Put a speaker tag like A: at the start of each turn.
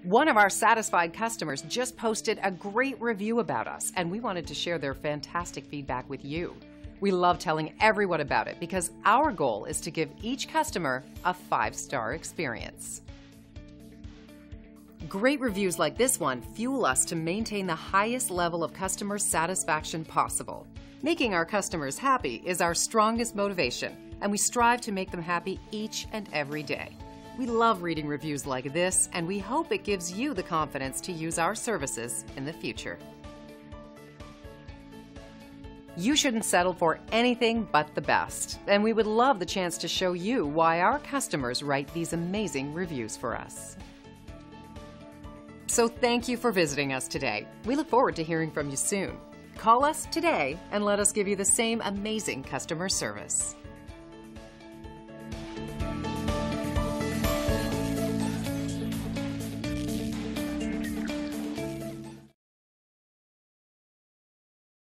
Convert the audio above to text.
A: One of our satisfied customers just posted a great review about us, and we wanted to share their fantastic feedback with you. We love telling everyone about it because our goal is to give each customer a 5-star experience. Great reviews like this one fuel us to maintain the highest level of customer satisfaction possible. Making our customers happy is our strongest motivation, and we strive to make them happy each and every day. We love reading reviews like this, and we hope it gives you the confidence to use our services in the future. You shouldn't settle for anything but the best, and we would love the chance to show you why our customers write these amazing reviews for us. So thank you for visiting us today. We look forward to hearing from you soon. Call us today and let us give you the same amazing customer service.